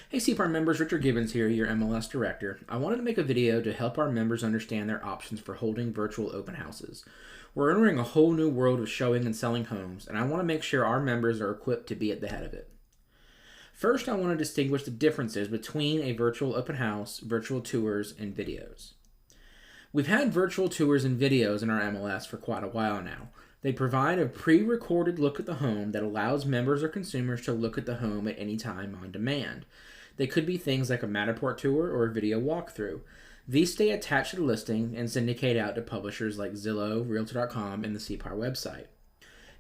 Hey CPAR members, Richard Gibbens here, your MLS Director. I wanted to make a video to help our members understand their options for holding virtual open houses. We're entering a whole new world of showing and selling homes, and I want to make sure our members are equipped to be at the head of it. First, I want to distinguish the differences between a virtual open house, virtual tours, and videos. We've had virtual tours and videos in our MLS for quite a while now. They provide a pre-recorded look at the home that allows members or consumers to look at the home at any time on demand. They could be things like a Matterport tour or a video walkthrough. These stay attached to the listing and syndicate out to publishers like Zillow, Realtor.com, and the CPAR website.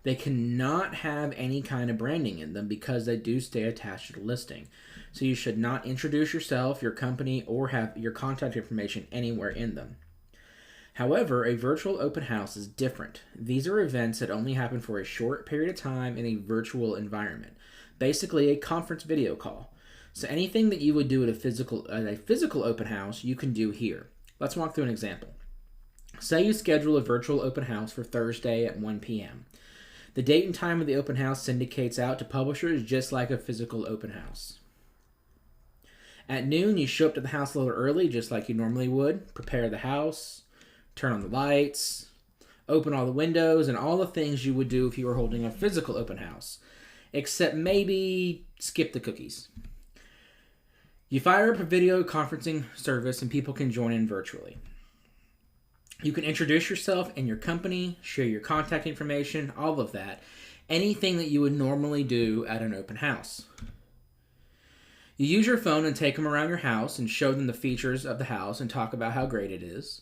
They cannot have any kind of branding in them because they do stay attached to the listing. So you should not introduce yourself, your company, or have your contact information anywhere in them. However, a virtual open house is different. These are events that only happen for a short period of time in a virtual environment, basically a conference video call. So anything that you would do at a physical open house, you can do here. Let's walk through an example. Say you schedule a virtual open house for Thursday at 1 p.m. The date and time of the open house syndicates out to publishers just like a physical open house. At noon, you show up to the house a little early, just like you normally would. Prepare the house, turn on the lights, open all the windows, and all the things you would do if you were holding a physical open house, except maybe skip the cookies. You fire up a video conferencing service and people can join in virtually. You can introduce yourself and your company, share your contact information, all of that. Anything that you would normally do at an open house. You use your phone and take them around your house and show them the features of the house and talk about how great it is.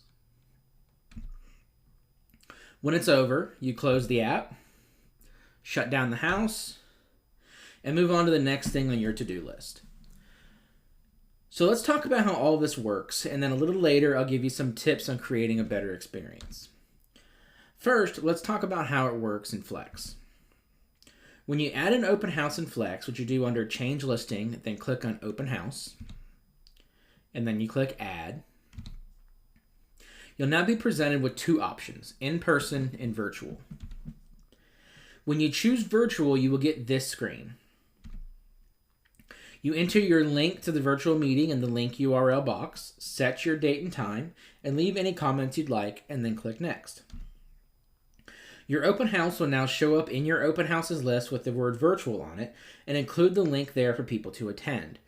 When it's over, you close the app, shut down the house, and move on to the next thing on your to-do list. So let's talk about how all this works, and then a little later I'll give you some tips on creating a better experience. First, let's talk about how it works in Flex. When you add an open house in Flex, which you do under Change Listing, then click on Open House, and then you click Add, you'll now be presented with two options, in-person and virtual. When you choose virtual, you will get this screen. You enter your link to the virtual meeting in the link URL box, set your date and time, and leave any comments you'd like, and then click Next. Your open house will now show up in your open houses list with the word virtual on it, and include the link there for people to attend.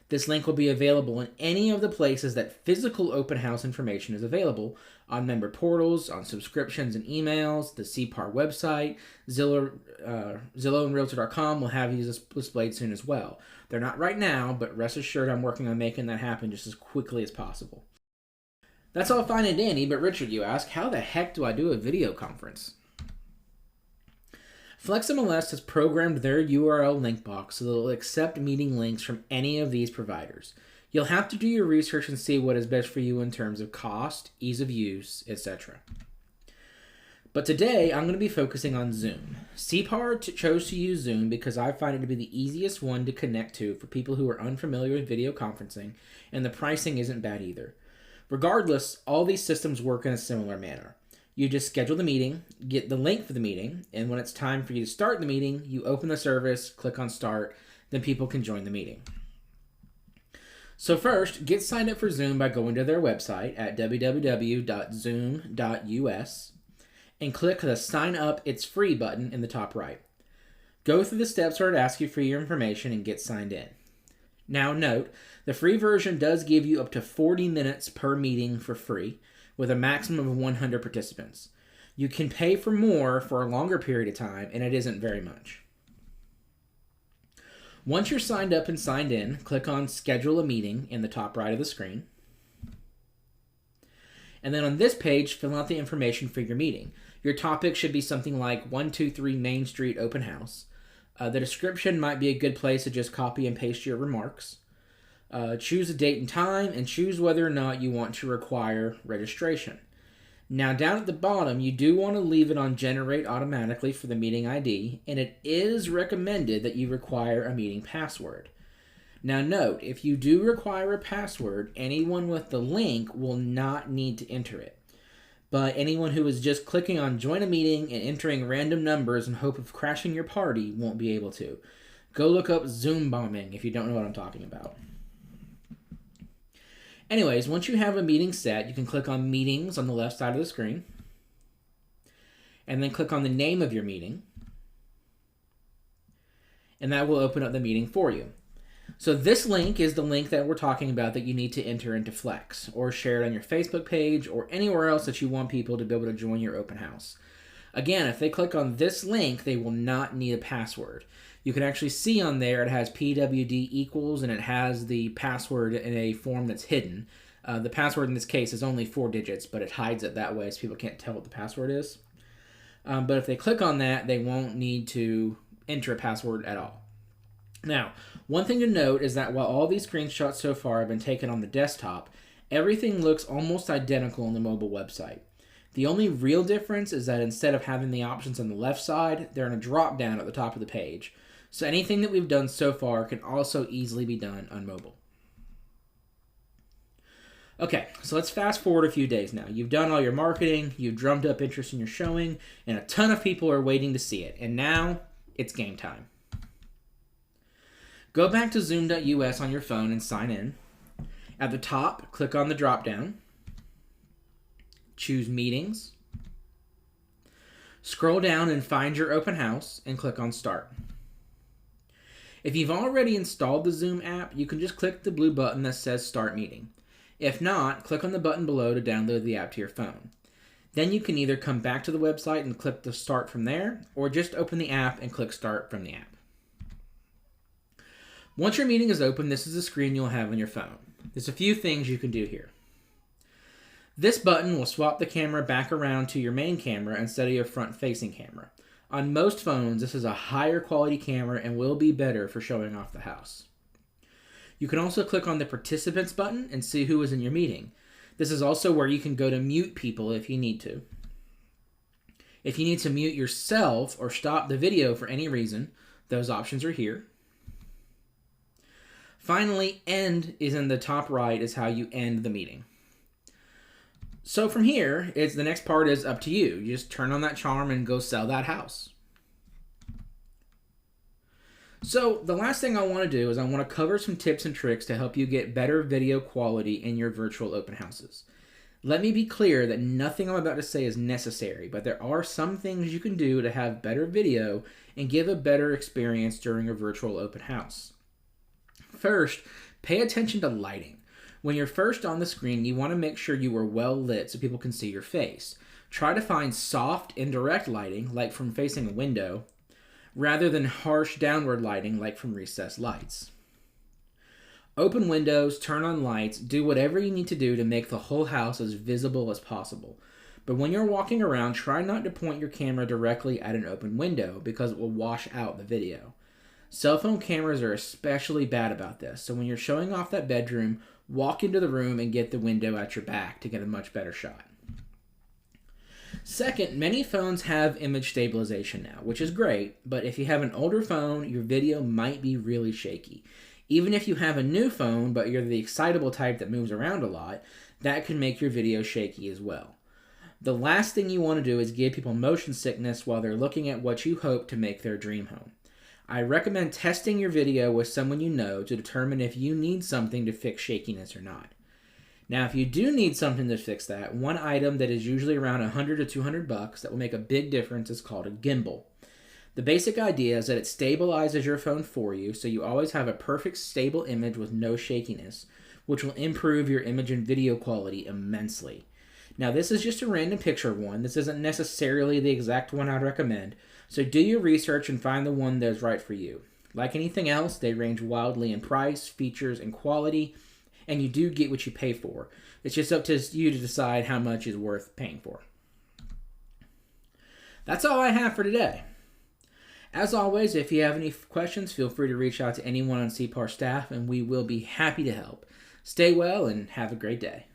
This link will be available in any of the places that physical open house information is available, on member portals, on subscriptions and emails, the CPAR website, Zillow and Realtor.com will have these displayed soon as well. They're not right now, but rest assured I'm working on making that happen just as quickly as possible. That's all fine and dandy, but Richard, you ask, how the heck do I do a video conference? FlexMLS has programmed their URL link box so that it'll accept meeting links from any of these providers. You'll have to do your research and see what is best for you in terms of cost, ease of use, etc. But today, I'm going to be focusing on Zoom. CPAR chose to use Zoom because I find it to be the easiest one to connect to for people who are unfamiliar with video conferencing, and the pricing isn't bad either. Regardless, all these systems work in a similar manner. You just schedule the meeting, get the link for the meeting, and when it's time for you to start the meeting, you open the service, click on Start, then people can join the meeting. So first, get signed up for Zoom by going to their website at www.zoom.us and click the Sign Up It's Free button in the top right. Go through the steps where it asks you for your information and get signed in. Now note, the free version does give you up to 40 minutes per meeting for free, with a maximum of 100 participants. You can pay for more for a longer period of time, and it isn't very much. Once you're signed up and signed in, click on Schedule a Meeting in the top right of the screen. And then on this page, fill out the information for your meeting. Your topic should be something like 123 Main Street Open House. The description might be a good place to just copy and paste your remarks. Choose a date and time, and choose whether or not you want to require registration. Now down at the bottom, you do want to leave it on Generate Automatically for the meeting ID, and it is recommended that you require a meeting password. Now note, if you do require a password, anyone with the link will not need to enter it. But anyone who is just clicking on Join a Meeting and entering random numbers in hope of crashing your party won't be able to. Go look up Zoom bombing if you don't know what I'm talking about. Anyways, once you have a meeting set, you can click on Meetings on the left side of the screen, and then click on the name of your meeting, and that will open up the meeting for you. So this link is the link that we're talking about that you need to enter into Flex, or share it on your Facebook page, or anywhere else that you want people to be able to join your open house. Again, if they click on this link, they will not need a password. You can actually see on there it has PWD equals, and it has the password in a form that's hidden. The password in this case is only 4 digits, but it hides it that way so people can't tell what the password is. But if they click on that, they won't need to enter a password at all. Now, one thing to note is that while all these screenshots so far have been taken on the desktop, everything looks almost identical on the mobile website. The only real difference is that instead of having the options on the left side, they're in a drop down at the top of the page. So anything that we've done so far can also easily be done on mobile. Okay, so let's fast forward a few days now. You've done all your marketing, you've drummed up interest in your showing, and a ton of people are waiting to see it. And now, it's game time. Go back to Zoom.us on your phone and sign in. At the top, click on the drop-down. Choose Meetings. Scroll down and find your open house and click on Start. If you've already installed the Zoom app, you can just click the blue button that says Start Meeting. If not, click on the button below to download the app to your phone. Then you can either come back to the website and click the Start from there, or just open the app and click Start from the app. Once your meeting is open, this is the screen you'll have on your phone. There's a few things you can do here. This button will swap the camera back around to your main camera instead of your front-facing camera. On most phones, this is a higher quality camera and will be better for showing off the house. You can also click on the Participants button and see who is in your meeting. This is also where you can go to mute people if you need to. If you need to mute yourself or stop the video for any reason, those options are here. Finally, End is in the top right is how you end the meeting. So from here, the next part is up to you. You just turn on that charm and go sell that house. So the last thing I want to do is I want to cover some tips and tricks to help you get better video quality in your virtual open houses. Let me be clear that nothing I'm about to say is necessary, but there are some things you can do to have better video and give a better experience during a virtual open house. First, pay attention to lighting. When you're first on the screen, you want to make sure you are well lit so people can see your face. Try to find soft, indirect lighting, like from facing a window, rather than harsh downward lighting, like from recessed lights. Open windows, turn on lights, do whatever you need to do to make the whole house as visible as possible. But when you're walking around, try not to point your camera directly at an open window because it will wash out the video. Cell phone cameras are especially bad about this, so when you're showing off that bedroom, walk into the room and get the window at your back to get a much better shot. Second, many phones have image stabilization now, which is great, but if you have an older phone, your video might be really shaky. Even if you have a new phone, but you're the excitable type that moves around a lot, that can make your video shaky as well. The last thing you want to do is give people motion sickness while they're looking at what you hope to make their dream home. I recommend testing your video with someone you know to determine if you need something to fix shakiness or not. Now, if you do need something to fix that, one item that is usually around $100 to $200 that will make a big difference is called a gimbal. The basic idea is that it stabilizes your phone for you, so you always have a perfect stable image with no shakiness, which will improve your image and video quality immensely. Now, this is just a random picture one. This isn't necessarily the exact one I'd recommend, so do your research and find the one that is right for you. Like anything else, they range wildly in price, features, and quality, and you do get what you pay for. It's just up to you to decide how much is worth paying for. That's all I have for today. As always, if you have any questions, feel free to reach out to anyone on CPAR staff, and we will be happy to help. Stay well and have a great day.